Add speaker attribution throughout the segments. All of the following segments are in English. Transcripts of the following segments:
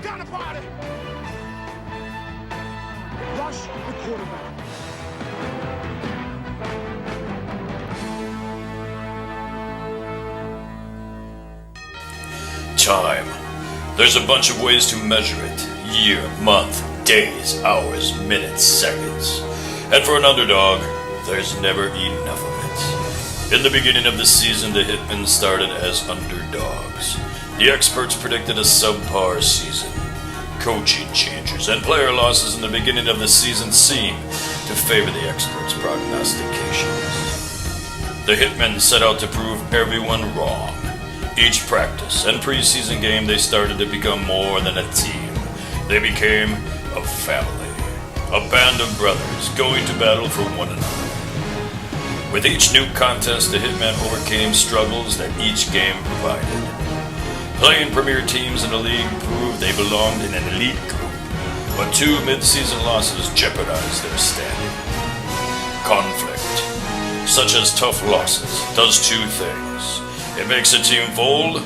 Speaker 1: Got a body. Rush the quarterback.
Speaker 2: Time. There's a bunch of ways to measure it. Year, month, days, hours, minutes, seconds. And for an underdog, there's never enough of it. In the beginning of the season, the Hitmen started as underdogs. The experts predicted a subpar season. Coaching changes and player losses in the beginning of the season seemed to favor the experts' prognostications. The Hitmen set out to prove everyone wrong. Each practice and preseason game, they started to become more than a team. They became a family, a band of brothers going to battle for one another. With each new contest, the Hitmen overcame struggles that each game provided. Playing premier teams in the league proved they belonged in an elite group, but 2 mid-season losses jeopardized their standing. Conflict, such as tough losses, does 2 things. It makes a team fold,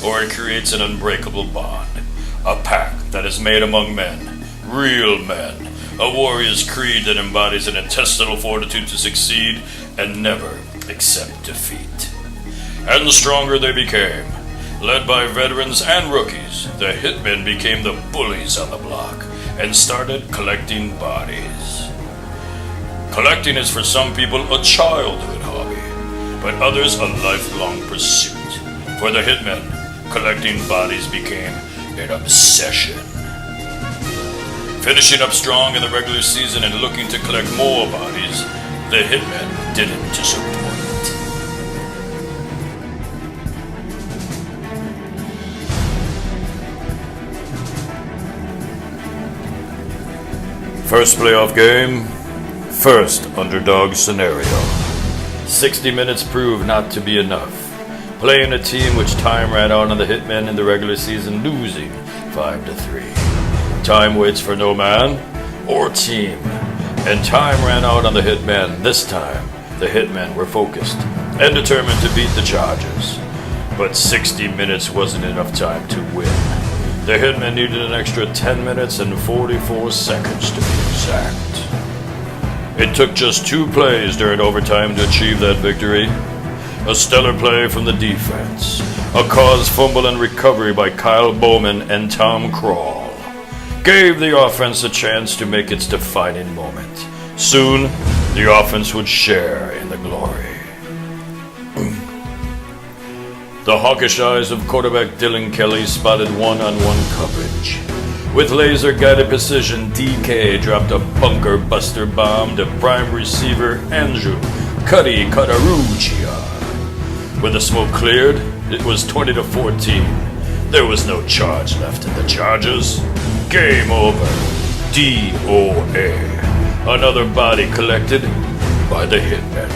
Speaker 2: or it creates an unbreakable bond. A pact that is made among men, real men. A warrior's creed that embodies an intestinal fortitude to succeed and never accept defeat. And the stronger they became. Led by veterans and rookies, the Hitmen became the bullies on the block and started collecting bodies. Collecting is for some people a childhood hobby, but others a lifelong pursuit. For the Hitmen, collecting bodies became an obsession. Finishing up strong in the regular season and looking to collect more bodies, the Hitmen didn't disappoint. First playoff game, first underdog scenario. 60 minutes proved not to be enough. Playing a team which time ran out on the Hitmen in the regular season, losing 5-3. Time waits for no man or team, and time ran out on the Hitmen. This time, the Hitmen were focused and determined to beat the Chargers. But 60 minutes wasn't enough time to win. The Hitmen needed an extra 10 minutes and 44 seconds to be exact. It took just 2 plays during overtime to achieve that victory. A stellar play from the defense. A caused fumble and recovery by Kyle Bowman and Tom Krall gave the offense a chance to make its defining moment. Soon, the offense would share in the glory. The hawkish eyes of quarterback Dylan Kelly spotted one-on-one coverage. With laser-guided precision, DK dropped a bunker-buster bomb to prime receiver Andrew Cuddy Cataruccia. When the smoke cleared, it was 20-14. There was no charge left in the Chargers. Game over. DOA. Another body collected by the Hitmen.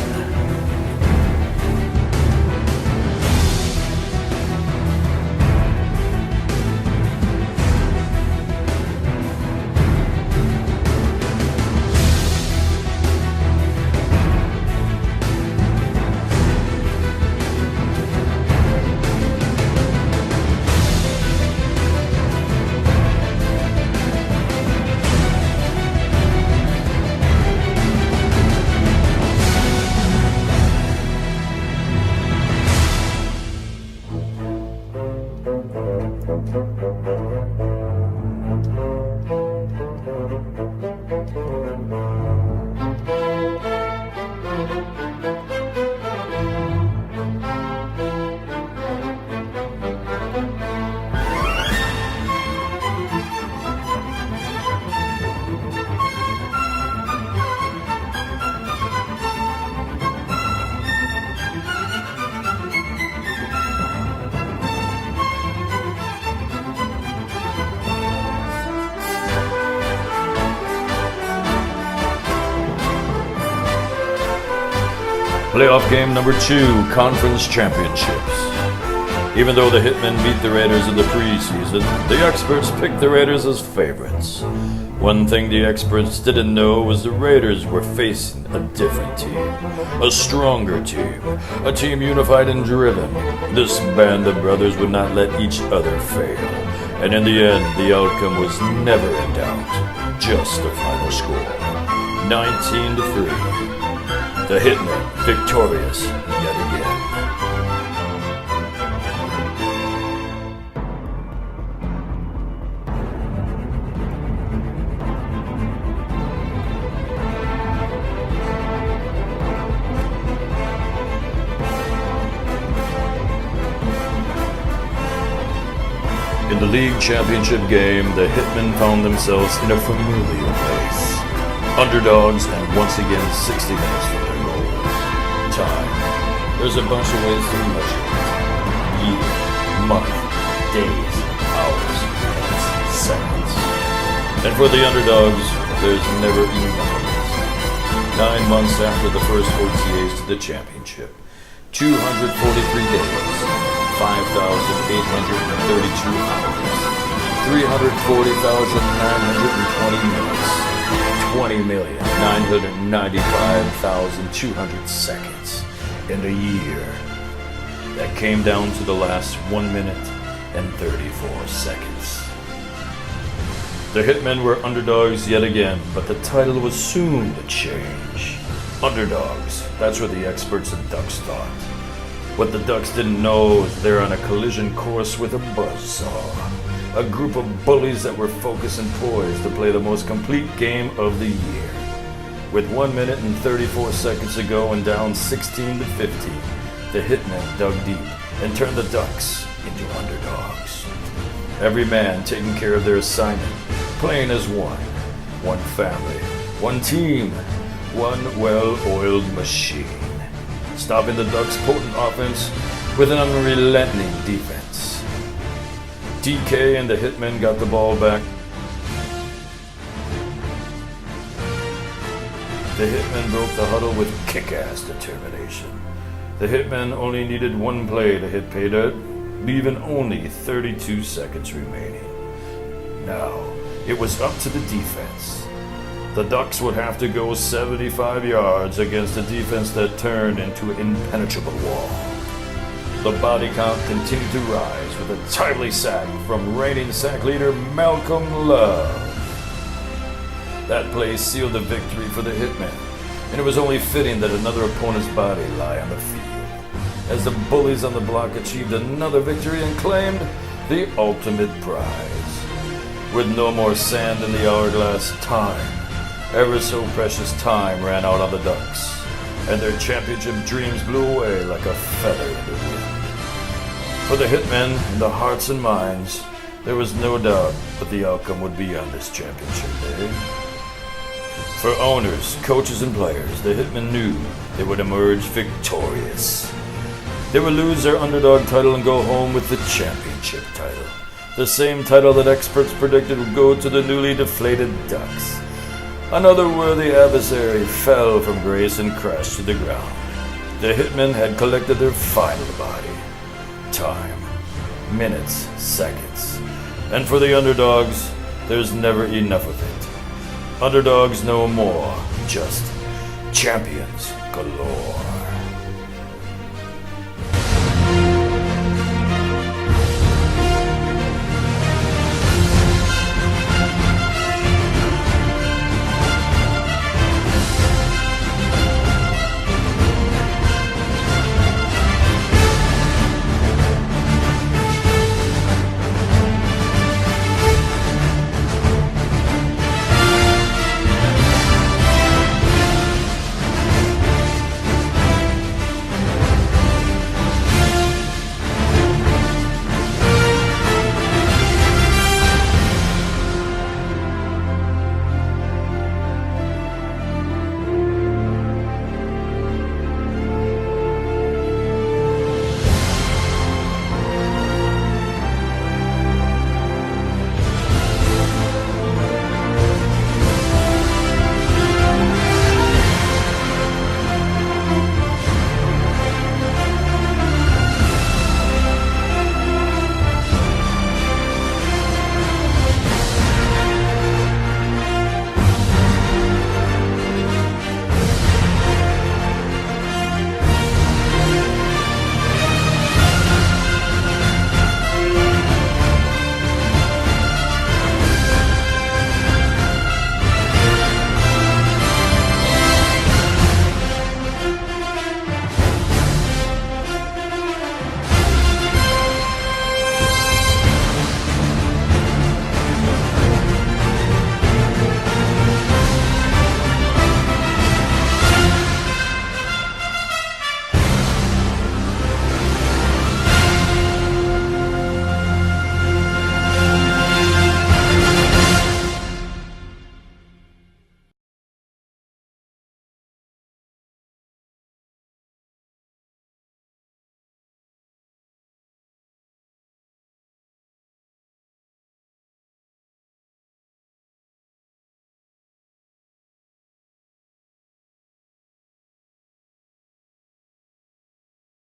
Speaker 2: Playoff game number 2, Conference Championships. Even though the Hitmen beat the Raiders in the preseason, the experts picked the Raiders as favorites. One thing the experts didn't know was the Raiders were facing a different team, a stronger team, a team unified and driven. This band of brothers would not let each other fail. And in the end, the outcome was never in doubt. Just the final score. 19-3. The Hitmen victorious yet again. In the league championship game, the Hitmen found themselves in a familiar place. Underdogs, and once again 60 minutes from their goal. Time. There's a bunch of ways to measure it. Year, month, days, hours, minutes, seconds. And for the underdogs, there's never enough of it. 9 months after the first OTAs to the championship. 243 days. 5,832 hours, 340,920 minutes, 20,995,200 seconds, and a year that came down to the last 1 minute and 34 seconds. The Hitmen were underdogs yet again, but the title was soon to change. Underdogs, that's what the experts and Ducks thought. What the Ducks didn't know is they're on a collision course with a buzzsaw. A group of bullies that were focused and poised to play the most complete game of the year. With 1 minute and 34 seconds to go and down 16-15, the Hitmen dug deep and turned the Ducks into underdogs. Every man taking care of their assignment, playing as one. One family, one team, one well-oiled machine. Stopping the Ducks' potent offense with an unrelenting defense. DK and the Hitmen got the ball back. The Hitmen broke the huddle with kick-ass determination. The Hitmen only needed one play to hit pay dirt, leaving only 32 seconds remaining. Now, it was up to the defense. The Ducks would have to go 75 yards against a defense that turned into an impenetrable wall. The body count continued to rise with a timely sack from reigning sack leader Malcolm Love. That play sealed the victory for the Hitmen, and it was only fitting that another opponent's body lie on the field, as the bullies on the block achieved another victory and claimed the ultimate prize. With no more sand in the hourglass, time, ever so precious time, ran out on the Ducks, and their championship dreams blew away like a feather in the wind. For the Hitmen, in the hearts and minds, there was no doubt what the outcome would be on this championship day. For owners, coaches, and players, the Hitmen knew they would emerge victorious. They would lose their underdog title and go home with the championship title, the same title that experts predicted would go to the newly deflated Ducks. Another worthy adversary fell from grace and crashed to the ground. The Hitmen had collected their final body. Time, minutes, seconds. And for the underdogs, there's never enough of it. Underdogs no more, just champions galore.